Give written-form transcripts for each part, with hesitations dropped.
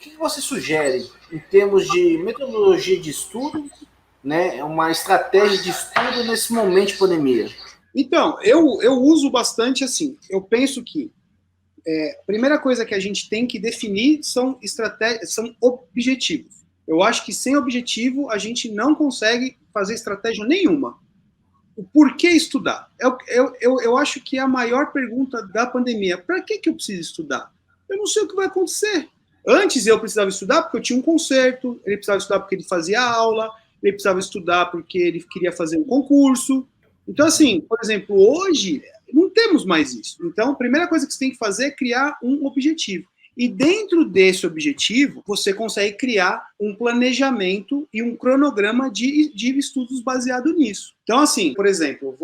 que você sugere em termos de metodologia de estudo, né, uma estratégia de estudo nesse momento de pandemia? Então, eu uso bastante assim. Eu penso que a primeira coisa que a gente tem que definir são estratégias, são objetivos. Eu acho que sem objetivo a gente não consegue fazer estratégia nenhuma. O porquê estudar? Eu acho que é a maior pergunta da pandemia. Para que eu preciso estudar? Eu não sei o que vai acontecer. Antes eu precisava estudar porque eu tinha um concerto, ele precisava estudar porque ele fazia aula, ele precisava estudar porque ele queria fazer um concurso. Então, assim, por exemplo, hoje não temos mais isso. Então, a primeira coisa que você tem que fazer é criar um objetivo. E dentro desse objetivo, você consegue criar um planejamento e um cronograma de estudos baseado nisso. Então, assim, por exemplo,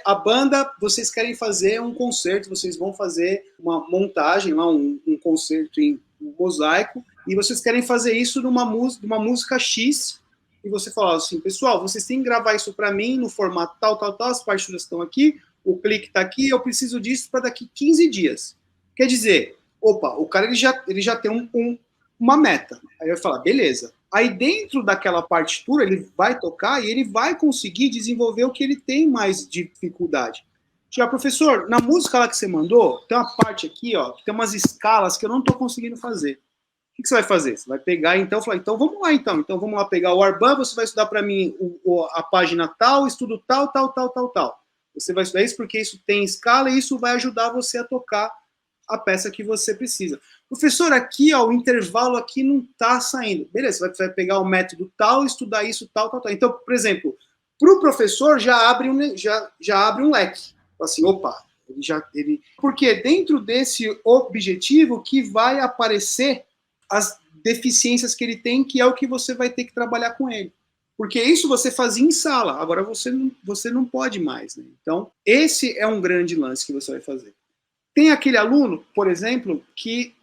a banda, vocês querem fazer um concerto, vocês vão fazer uma montagem, lá, um concerto em mosaico, e vocês querem fazer isso numa música X, e você fala assim, pessoal, vocês têm que gravar isso para mim no formato tal, tal, tal, as partituras estão aqui, o clique está aqui, eu preciso disso para daqui 15 dias. Quer dizer, opa, o cara ele já tem uma meta. Aí vai falar, beleza. Aí dentro daquela partitura ele vai tocar e ele vai conseguir desenvolver o que ele tem mais dificuldade. Já, professor, na música lá que você mandou, tem uma parte aqui, ó, que tem umas escalas que eu não estou conseguindo fazer. O que você vai fazer? Você vai pegar, então, falar, então vamos lá, então. Então vamos lá pegar o Arban, você vai estudar para mim a página tal, estudo tal, tal, tal, tal, tal. Você vai estudar isso porque isso tem escala e isso vai ajudar você a tocar a peça que você precisa. Professor, aqui, ó, o intervalo aqui não está saindo. Beleza, você vai pegar o método tal, estudar isso, tal, tal, tal. Então, por exemplo, para o professor já abre um leque. Assim, opa, porque dentro desse objetivo que vai aparecer as deficiências que ele tem, que é o que você vai ter que trabalhar com ele. Porque isso você fazia em sala, agora você não pode mais. Né? Então, esse é um grande lance que você vai fazer. Tem aquele aluno, por exemplo, que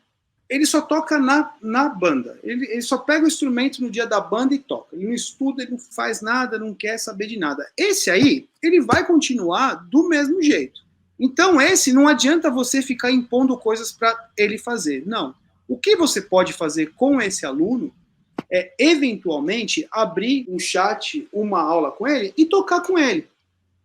ele só toca na banda. Ele só pega o instrumento no dia da banda e toca. Ele não estuda, ele não faz nada, não quer saber de nada. Esse aí, ele vai continuar do mesmo jeito. Então, esse não adianta você ficar impondo coisas para ele fazer. Não. O que você pode fazer com esse aluno é, eventualmente, abrir um chat, uma aula com ele e tocar com ele.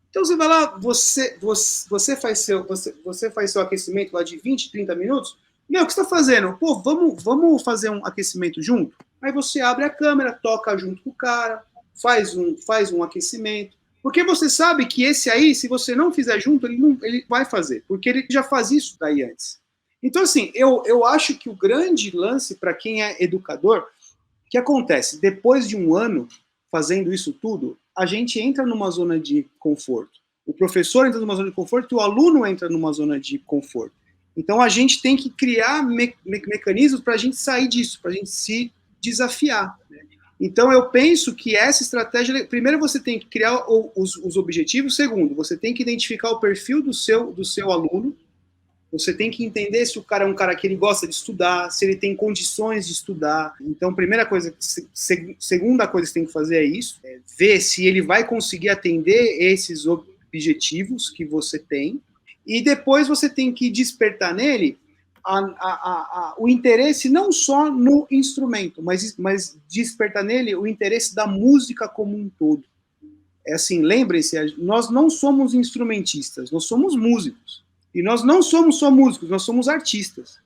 Então você vai lá, você faz seu aquecimento lá de 20, 30 minutos. Meu, o que você está fazendo? Pô, vamos fazer um aquecimento junto? Aí você abre a câmera, toca junto com o cara, faz um aquecimento. Porque você sabe que esse aí, se você não fizer junto, ele vai fazer. Porque ele já faz isso daí antes. Então, assim, eu acho que o grande lance para quem é educador, o que acontece? Depois de um ano fazendo isso tudo, a gente entra numa zona de conforto. O professor entra numa zona de conforto e o aluno entra numa zona de conforto. Então a gente tem que criar mecanismos para a gente sair disso, para a gente se desafiar. Né? Então eu penso que essa estratégia, primeiro você tem que criar os objetivos, segundo, você tem que identificar o perfil do seu aluno, você tem que entender se o cara é um cara que ele gosta de estudar, se ele tem condições de estudar. Então, primeira coisa, segunda coisa que você tem que fazer é isso, é ver se ele vai conseguir atender esses objetivos que você tem. E depois você tem que despertar nele o interesse não só no instrumento, mas despertar nele o interesse da música como um todo. É assim, lembrem-se, nós não somos instrumentistas, nós somos músicos. E nós não somos só músicos, nós somos artistas.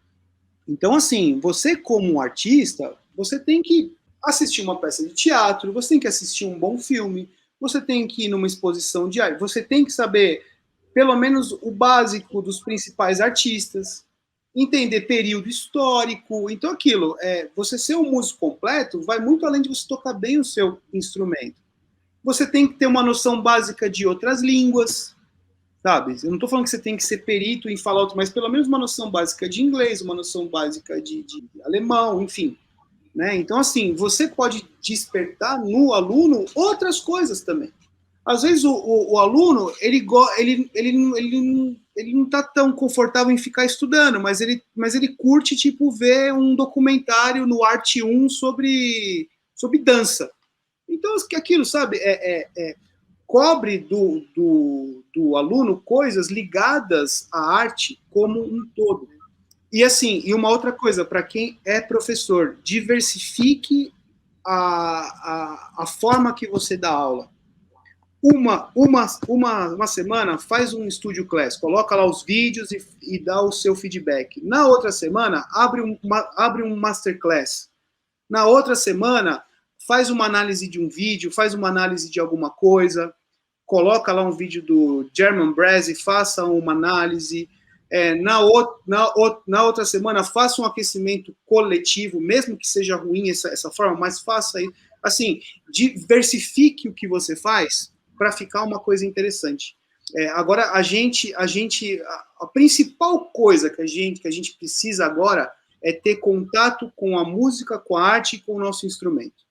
Então, assim, você como artista, você tem que assistir uma peça de teatro, você tem que assistir um bom filme, você tem que ir numa exposição de arte, você tem que saber pelo menos o básico dos principais artistas, entender período histórico. Então, aquilo, você ser um músico completo vai muito além de você tocar bem o seu instrumento. Você tem que ter uma noção básica de outras línguas, sabe? Eu não estou falando que você tem que ser perito em falar outro, mas pelo menos uma noção básica de inglês, uma noção básica de alemão, enfim. Né? Então, assim, você pode despertar no aluno outras coisas também. Às vezes o aluno, ele não está tão confortável em ficar estudando, mas ele curte, tipo, ver um documentário no Arte 1 sobre dança. Então, aquilo, sabe, cobre do aluno coisas ligadas à arte como um todo. E assim, e uma outra coisa, para quem é professor, diversifique a forma que você dá aula. Uma semana faz um studio class, coloca lá os vídeos e dá o seu feedback. Na outra semana, abre um masterclass. Na outra semana, faz uma análise de um vídeo, faz uma análise de alguma coisa, coloca lá um vídeo do German Brass e faça uma análise. Na outra semana, faça um aquecimento coletivo, mesmo que seja ruim essa forma, mas faça aí. Assim, diversifique o que você faz para ficar uma coisa interessante. Agora, a principal coisa que a gente precisa agora é ter contato com a música, com a arte e com o nosso instrumento.